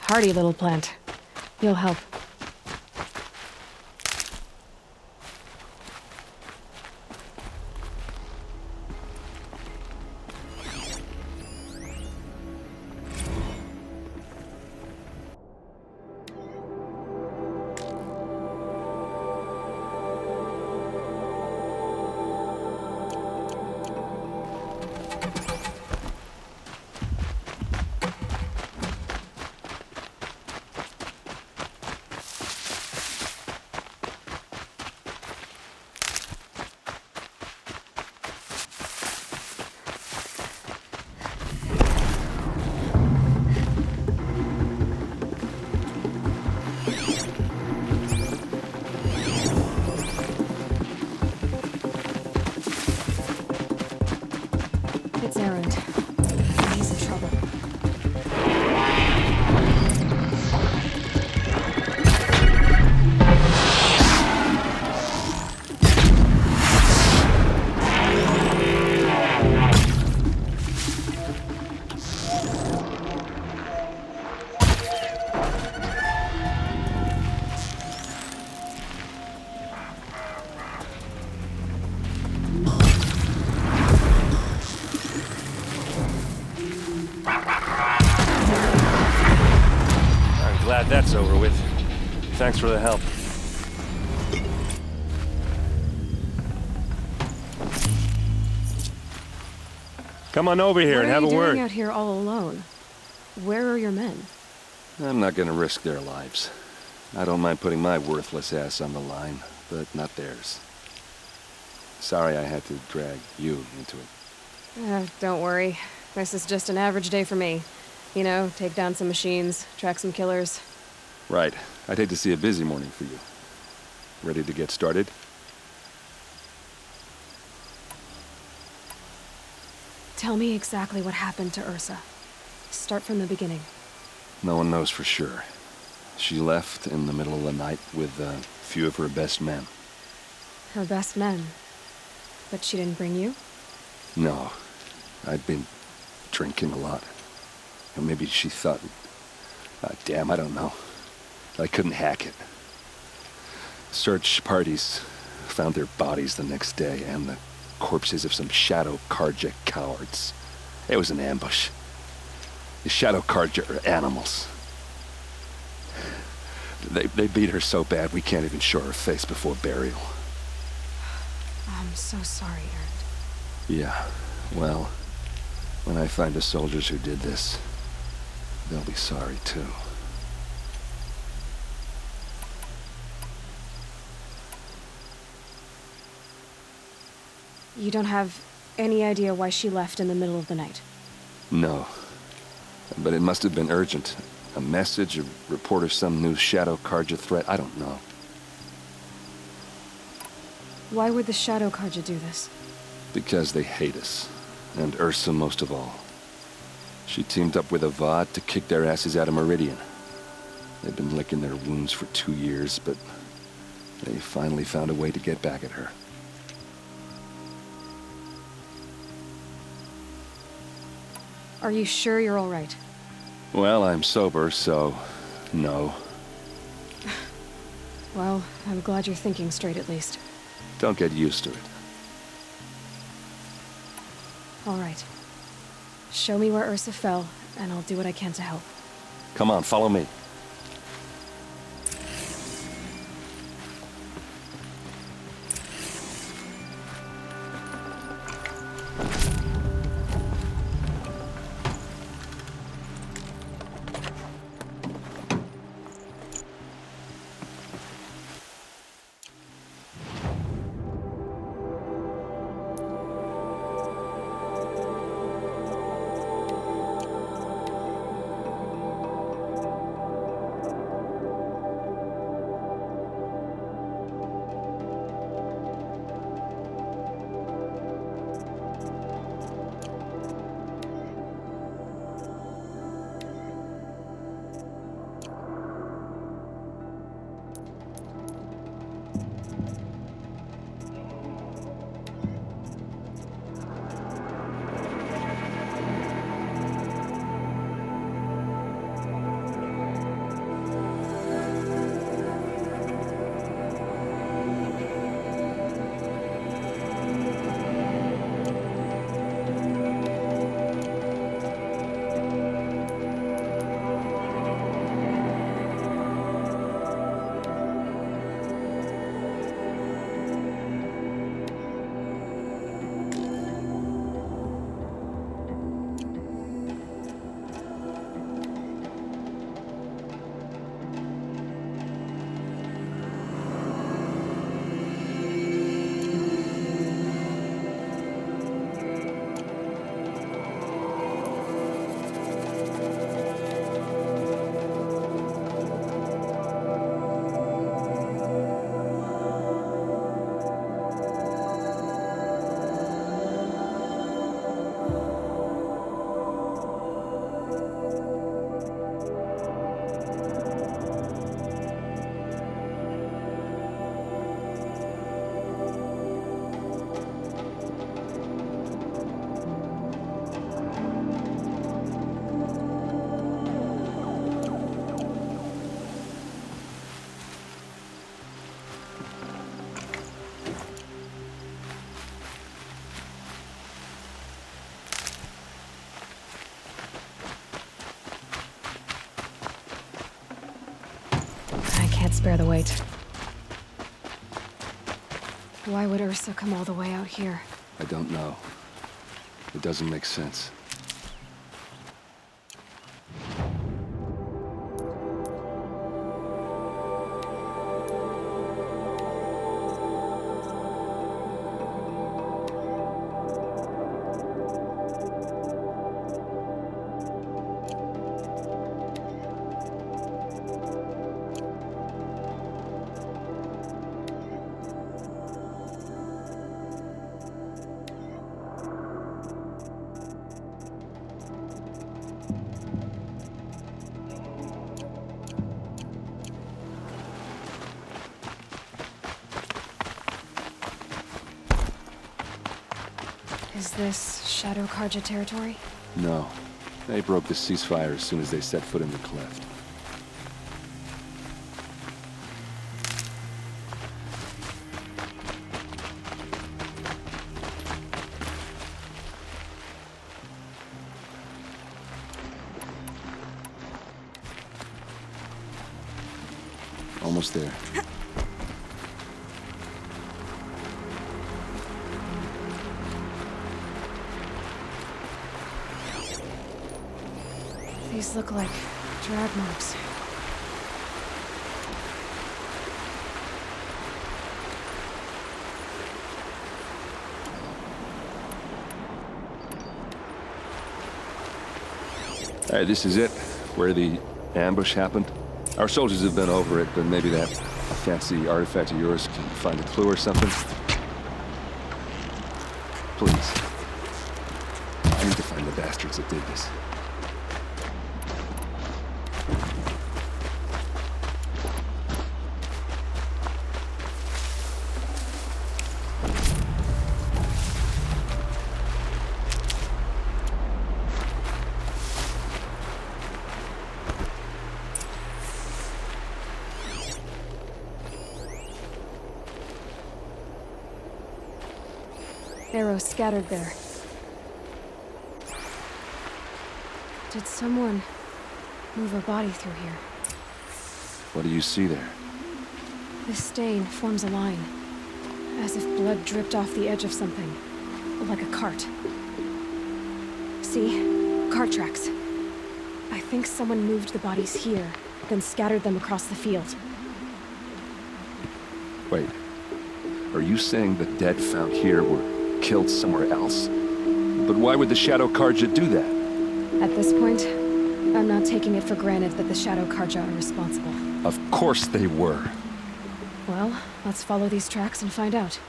Hardy little plant. You'll help. It's errand. He's in trouble. Glad that's over with. Thanks for the help. Come on over here and have a What are you word. doing out here all alone? Where are your men? I'm not gonna risk their lives. I don't mind putting my worthless ass on the line, but not theirs. Sorry I had to drag you into it. Don't worry. This is just an average day for me. You know, take down some machines, track some killers. Right. I'd hate to see a busy morning for you. Ready to get started? Tell me exactly what happened to Ursa. Start from the beginning. No one knows for sure. She left in the middle of the night with a few of her best men. Her best men. But she didn't bring you? No. I'd been drinking a lot. Or maybe she thought... damn, I don't know. I couldn't hack it. Search parties found their bodies the next day and the corpses of some Shadow Karja cowards. It was an ambush. The Shadow Karja are animals. They beat her so bad we can't even show her face before burial. I'm so sorry, Erend. Yeah, well, when I find the soldiers who did this, they'll be sorry too. You don't have any idea why she left in the middle of the night? No. But it must have been urgent. A message, a report of some new Shadow Karja threat, I don't know. Why would the Shadow Karja do this? Because they hate us. And Ursa most of all. She teamed up with Avad to kick their asses out of Meridian. They've been licking their wounds for 2 years, but they finally found a way to get back at her. Are you sure you're all right? Well, I'm sober, so no. Well, I'm glad you're thinking straight at least. Don't get used to it. All right. Show me where Ursa fell, and I'll do what I can to help. Come on, follow me. I'd spare the wait. Why would Ursa come all the way out here? I don't know. It doesn't make sense. Is this Shadow Karja territory? No. They broke the ceasefire as soon as they set foot in the cleft. Almost there. These look like drag marks. All right, this is it, where the ambush happened. Our soldiers have been over it, but maybe that fancy artifact of yours can find a clue or something. Please. I need to find the bastards that did this. Arrows scattered there. Did someone move a body through here? What do you see there? This stain forms a line, as if blood dripped off the edge of something, like a cart. See? Cart tracks. I think someone moved the bodies here, then scattered them across the field. Wait. Are you saying the dead found here were killed somewhere else? But why would the Shadow Karja do that? At this point, I'm not taking it for granted that the Shadow Karja are responsible. Of course they were. Well, let's follow these tracks and find out.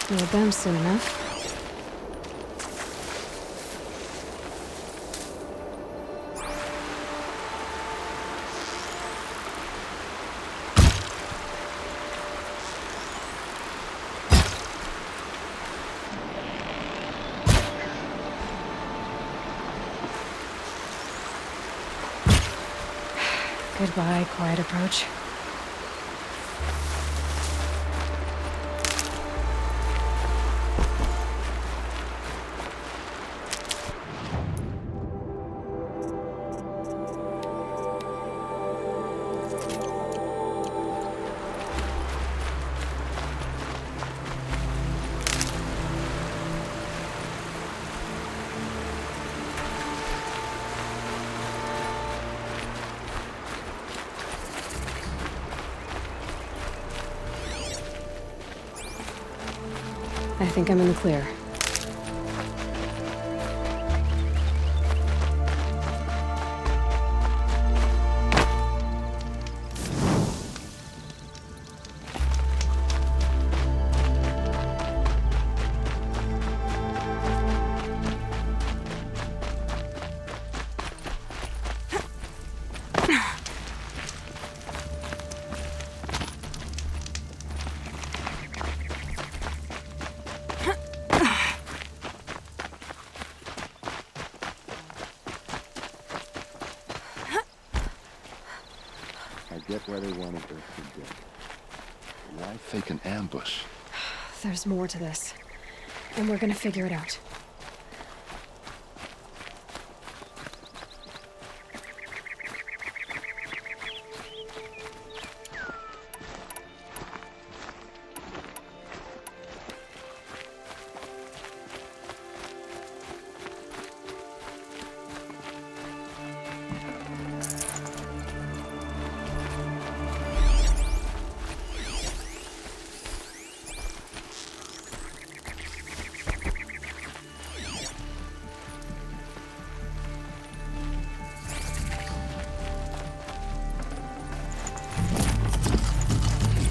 Near them soon enough. Goodbye, quiet approach. I think I'm in the clear. where they wanted Earth to go. Why fake an ambush? There's more to this. And we're gonna figure it out.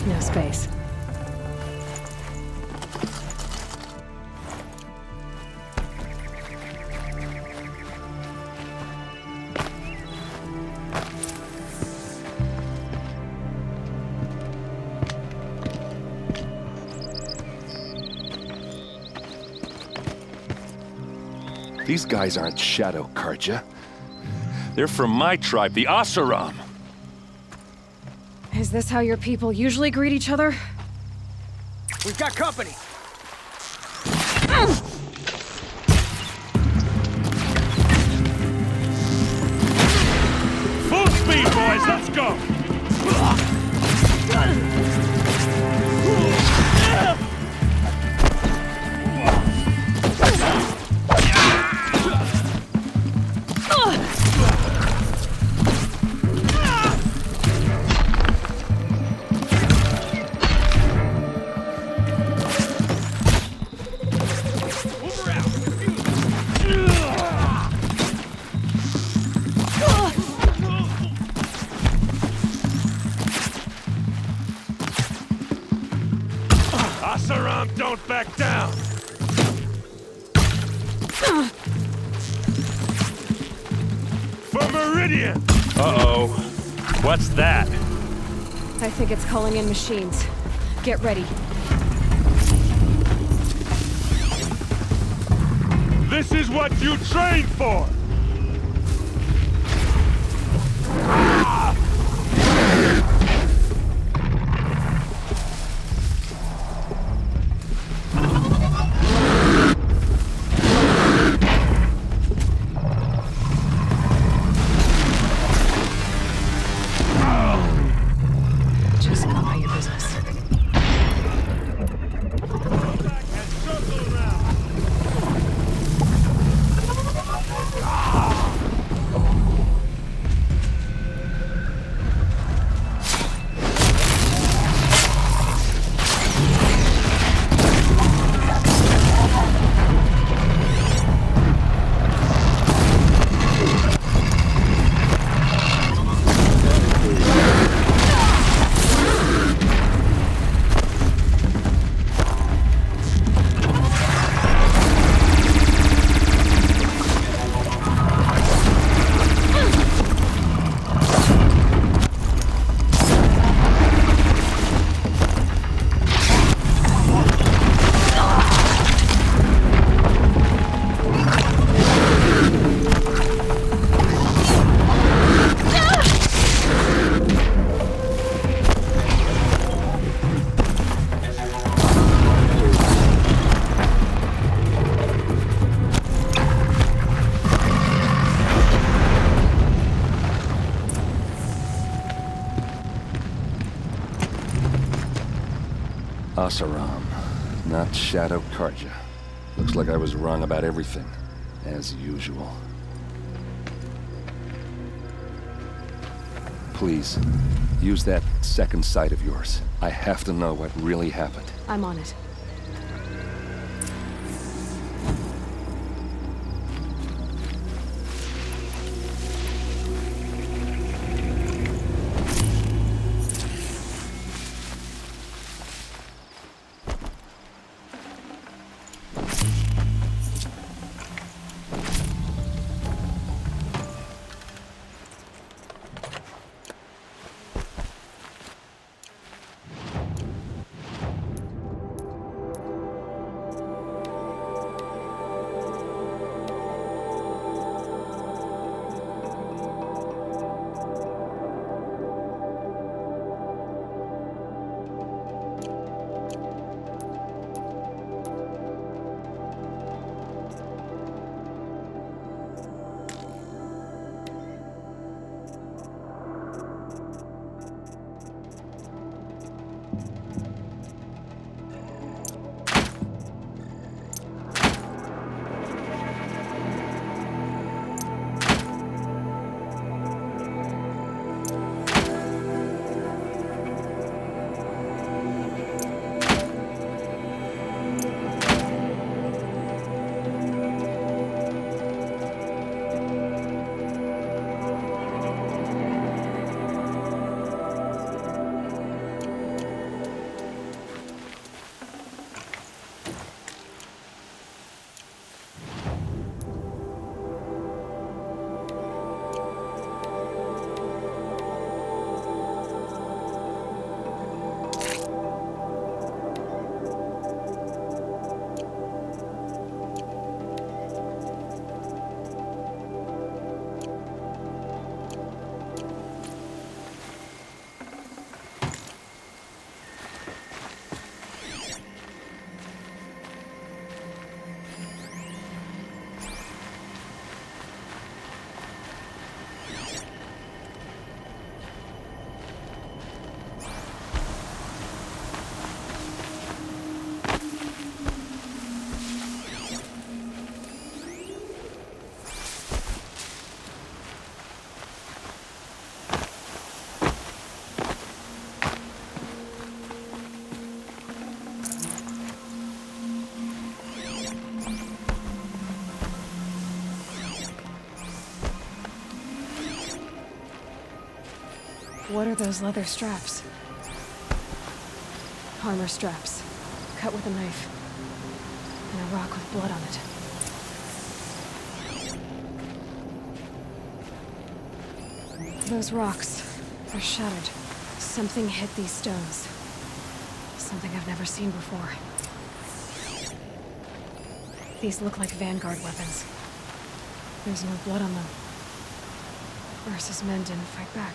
No space. These guys aren't Shadow Karja. They're from my tribe, the Asaram. Is this how your people usually greet each other? We've got company! Full speed, boys, let's go! Asaram, don't back down! For Meridian! Uh-oh. What's that? I think it's calling in machines. Get ready. This is what you trained for! Just go about your business. Back and circle around! Asaram, not Shadow Karja. Looks like I was wrong about everything, as usual. Please, use that second sight of yours. I have to know what really happened. I'm on it. What are those leather straps? Armor straps, cut with a knife, and a rock with blood on it. Those rocks are shattered. Something hit these stones. Something I've never seen before. These look like vanguard weapons. There's no blood on them. Ursa's men didn't fight back.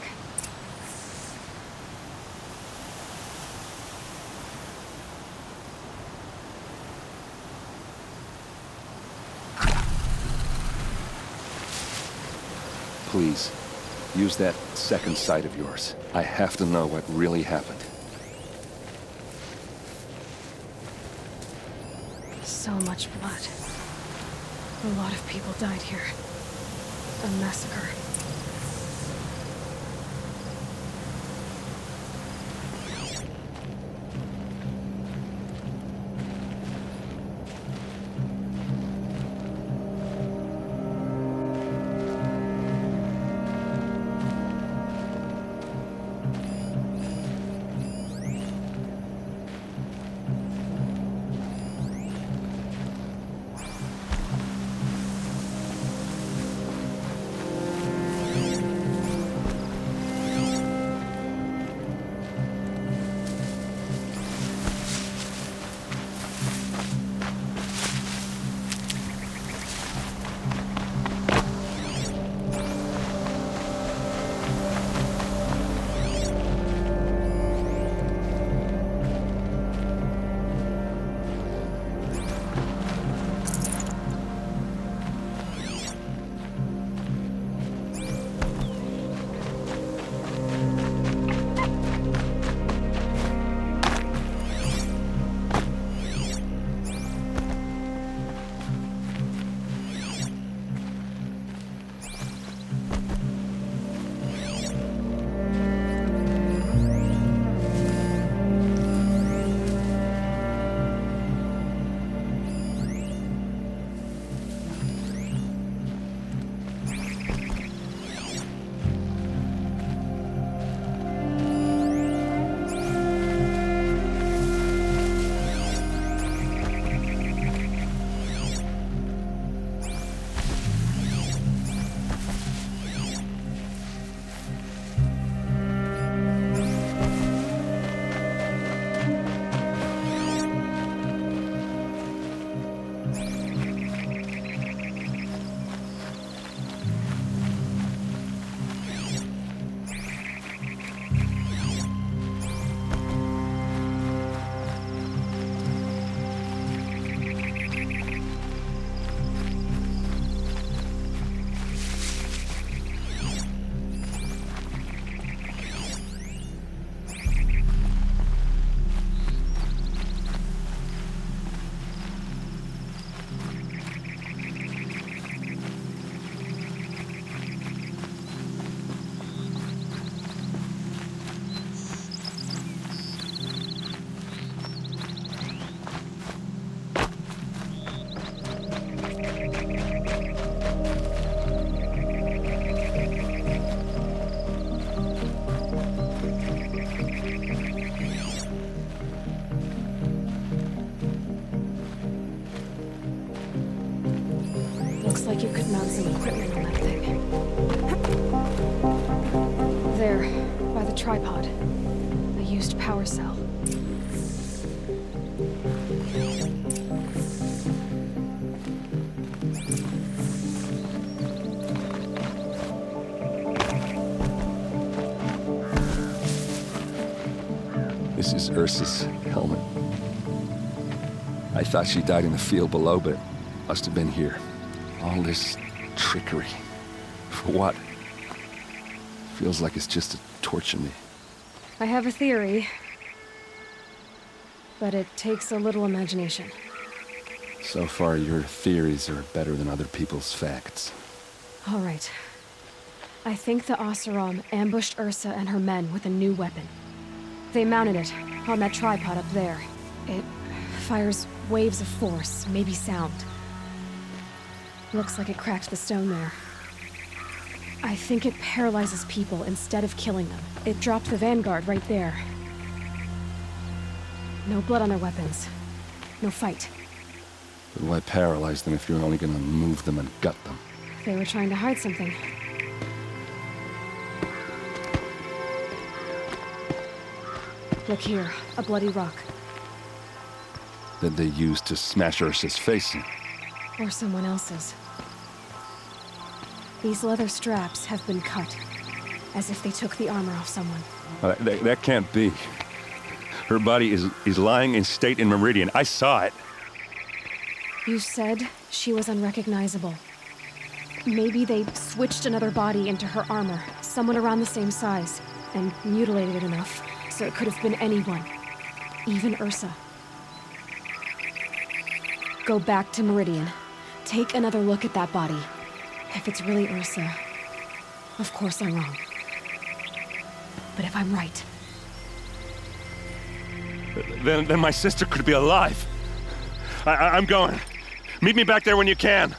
Please, use that second sight of yours. I have to know what really happened. So much blood. A lot of people died here. A massacre. Looks like you could mount some equipment on that thing. There, by the tripod. A used power cell. This is Ursa's helmet. I thought she died in the field below, but must have been here. All this trickery. For what? Feels like it's just to torture me. I have a theory, but it takes a little imagination. So far, your theories are better than other people's facts. All right. I think the Oseram ambushed Ursa and her men with a new weapon. They mounted it on that tripod up there. It fires waves of force, maybe sound. Looks like it cracked the stone there. I think it paralyzes people instead of killing them. It dropped the vanguard right there. No blood on their weapons. No fight. But why paralyze them if you're only gonna move them and gut them? They were trying to hide something. Look here, a bloody rock. That they used to smash Ursa's face in. Or someone else's. These leather straps have been cut, as if they took the armor off someone. That can't be. Her body is lying in state in Meridian. I saw it. You said she was unrecognizable. Maybe they switched another body into her armor, someone around the same size, and mutilated it enough, so it could have been anyone. Even Ursa. Go back to Meridian. Take another look at that body. If it's really Ursa, of course I'm wrong. But if I'm right... Then my sister could be alive. I'm going. Meet me back there when you can.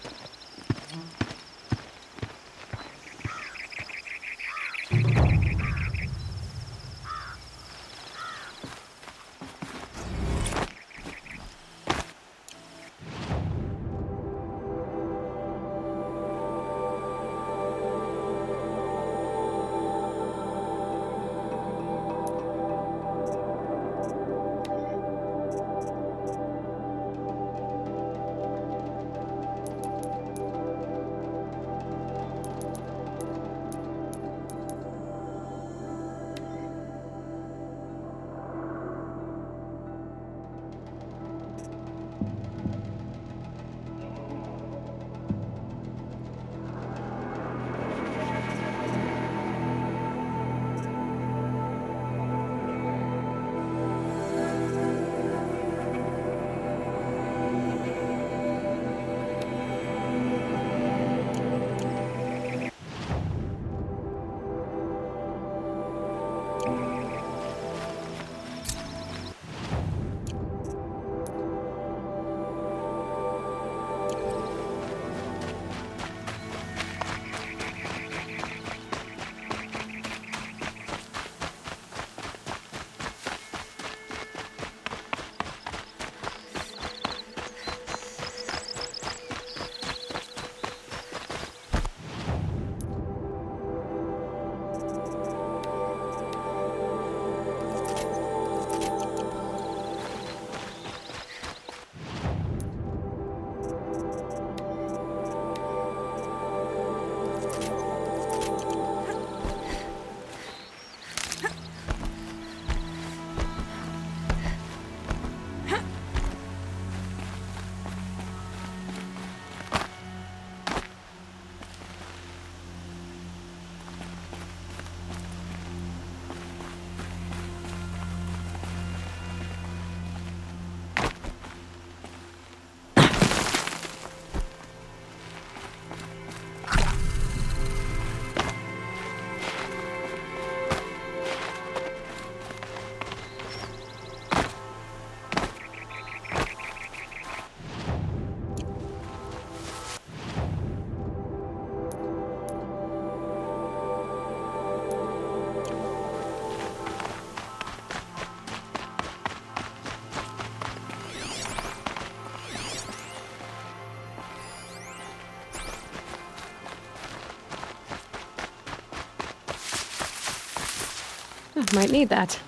Might need that.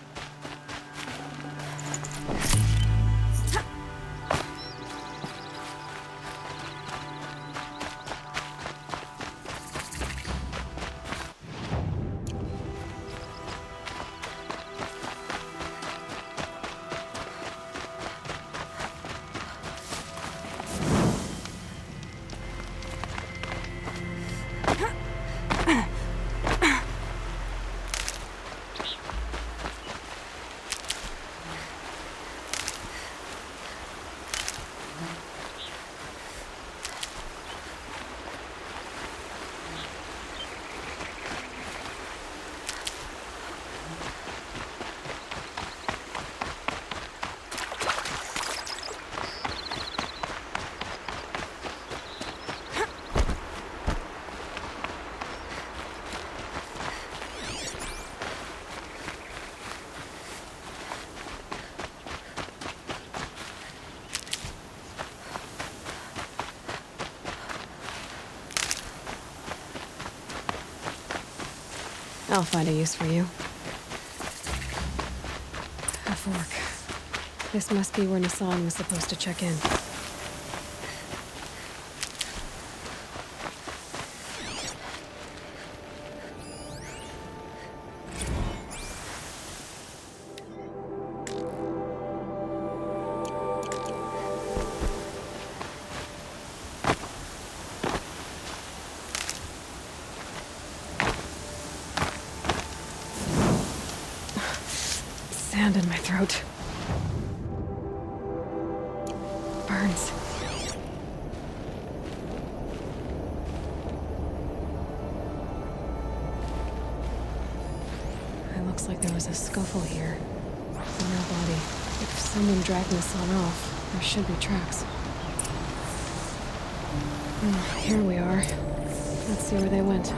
I'll find a use for you. A fork. This must be where Nissan was supposed to check in. Sand in my throat. Burns. It looks like there was a scuffle here. No body. If someone dragged Nissan off, there should be tracks. Here we are. Let's see where they went.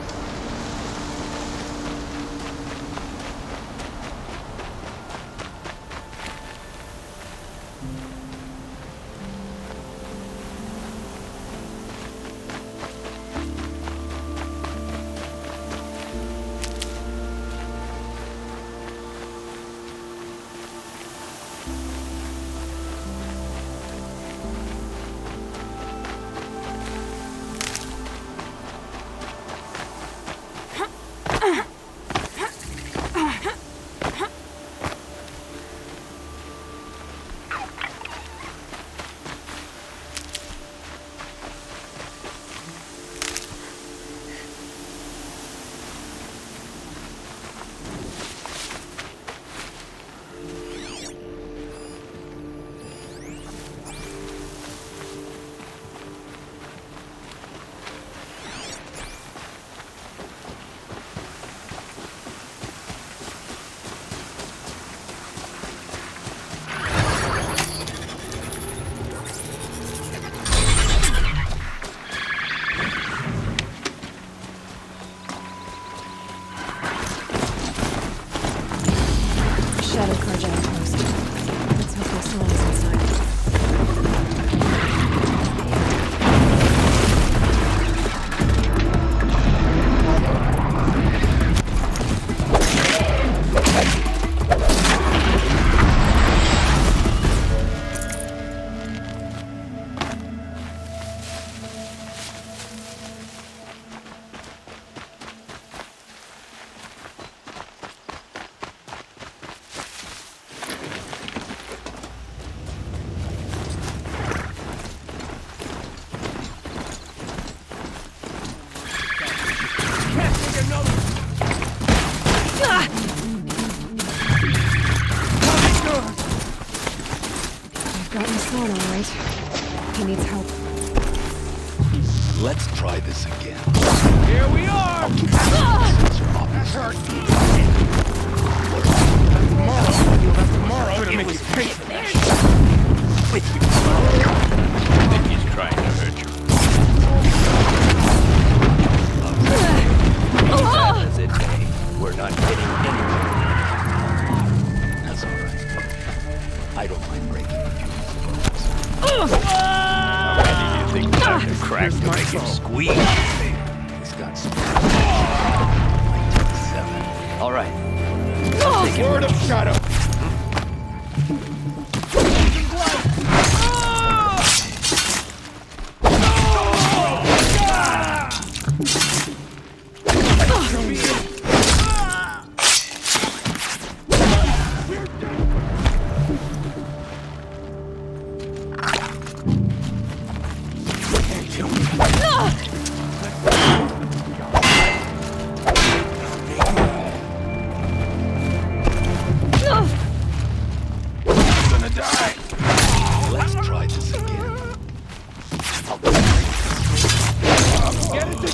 Shadow carja outpost. Let's hope there's someone inside. Got Nissan all right. He needs help. Let's try this again. Here we are! That hurt. That's tomorrow. I'm gonna make you pay for that. I think he's trying to hurt you. As it may, we're not getting anywhere. That's all right. I don't mind breaking a few bones. How many do you think we'll have to crack to make him squeeze? He's got some. Might take 7. All right. Word of shadow.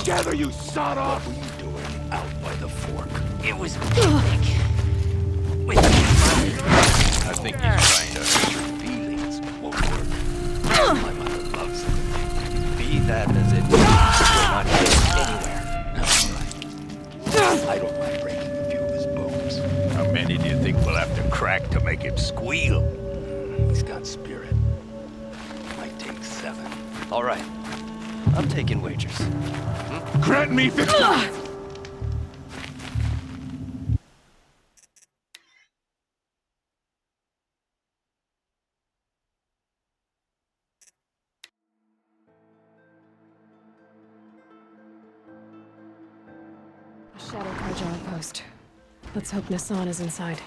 Together, you son of! What were you doing out by the fork? It was picnic. With I think he's trying to hurt you. Feelings won't work. My mother loves it. Be that as it may, we're not getting anywhere. That's all right. I don't mind breaking a few of his bones. How many do you think we'll have to crack to make him squeal? He's got spirit. Might take 7. All right. I'm taking wagers. Grant me victory! Shadow Carja outpost. Let's hope Nassan is inside.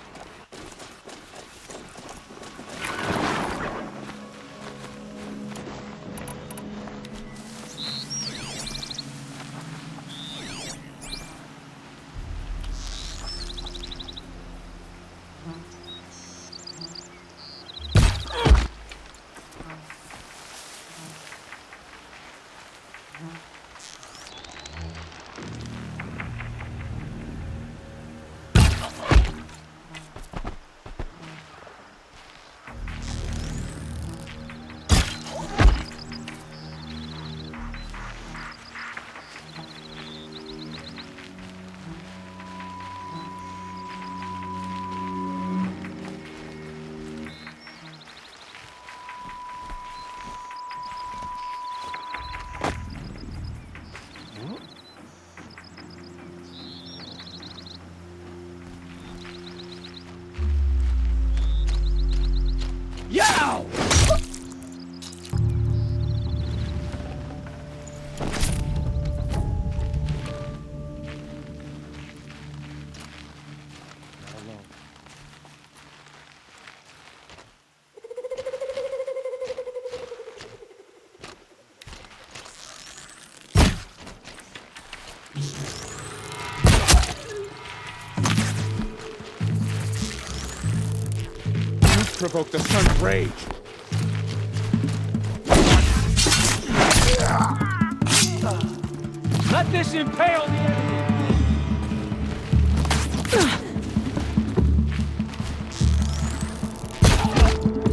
Provoke the sun's rage. Let this impale the enemy.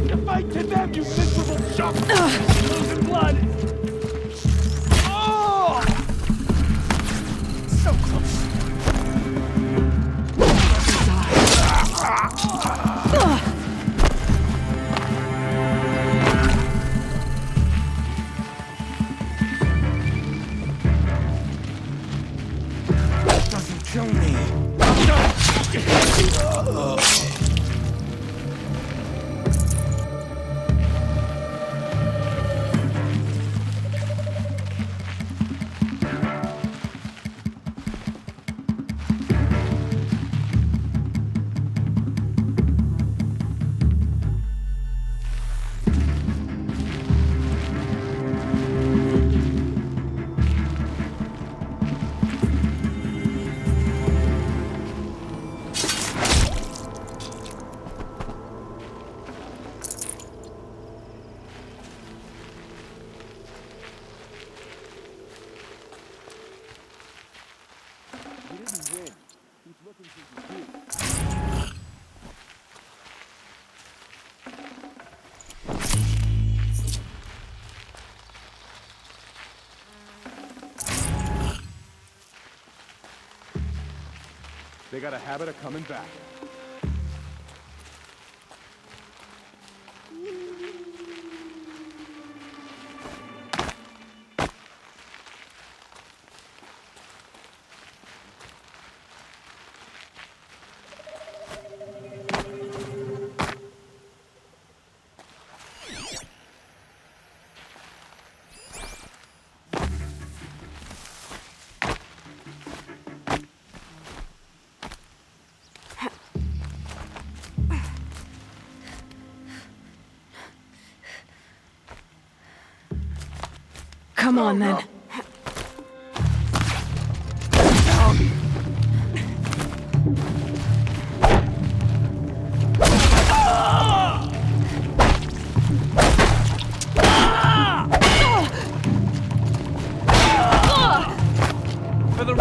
The fight to them, you miserable chump! Losing blood. Oh! So close. Kill me. They got a habit of coming back. Come on, then. For the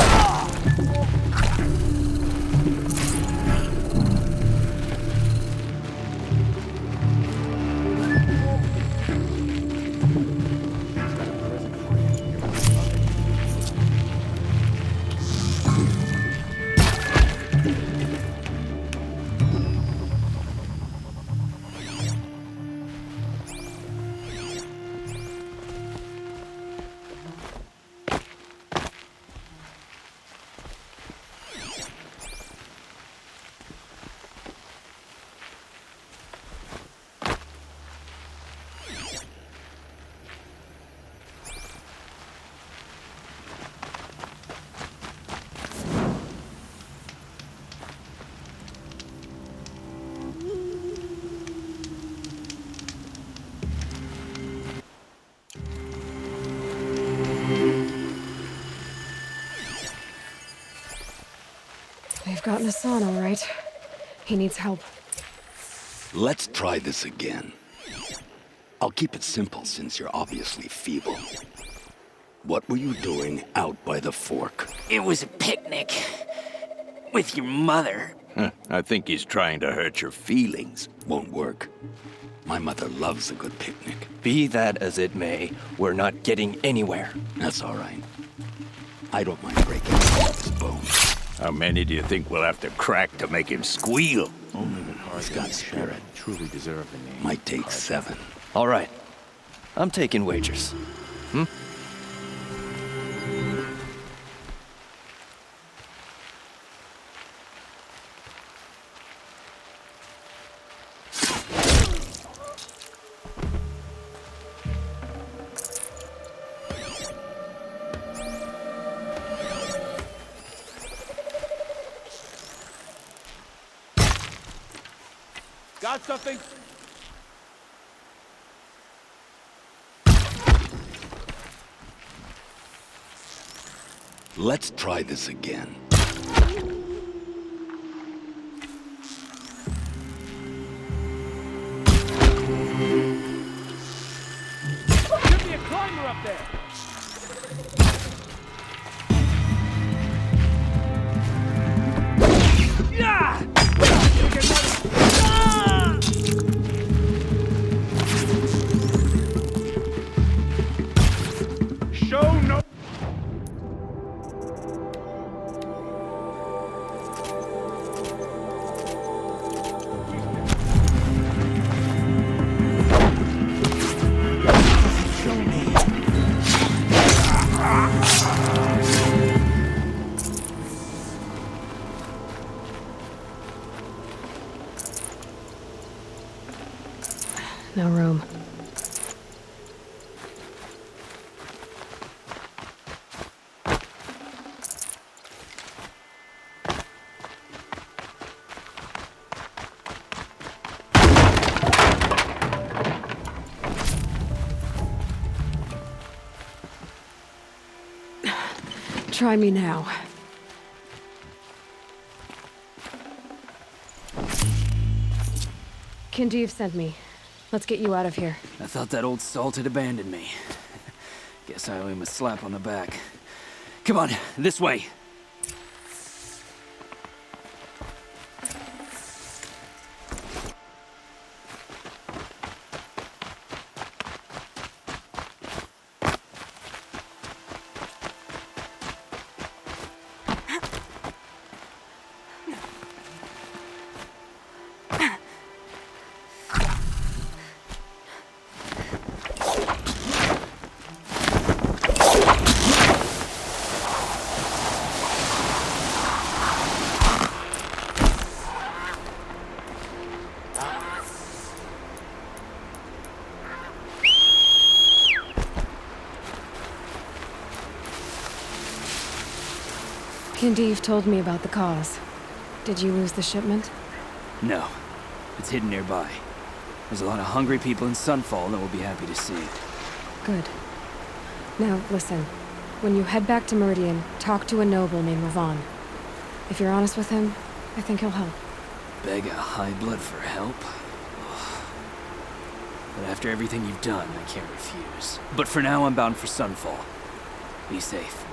I've gotten a son, all right. He needs help. Let's try this again. I'll keep it simple since you're obviously feeble. What were you doing out by the fork? It was a picnic. With your mother. I think he's trying to hurt your feelings. Won't work. My mother loves a good picnic. Be that as it may, we're not getting anywhere. That's all right. I don't mind breaking his bones. How many do you think we'll have to crack to make him squeal? He's got spirit. Truly deserve the name. Might take 7. All right. I'm taking wagers. Got something? Let's try this again. Should be a climber up there. Show no. No room. Try me now. Kindeev sent me. Let's get you out of here. I thought that old salt had abandoned me. Guess I owe him a slap on the back. Come on, this way. Kindeev told me about the cause. Did you lose the shipment? No, it's hidden nearby. There's a lot of hungry people in Sunfall that will be happy to see it. Good. Now, listen. When you head back to Meridian, talk to a noble named Revan. If you're honest with him, I think he'll help. Beg a high blood for help? But after everything you've done, I can't refuse. But for now, I'm bound for Sunfall. Be safe.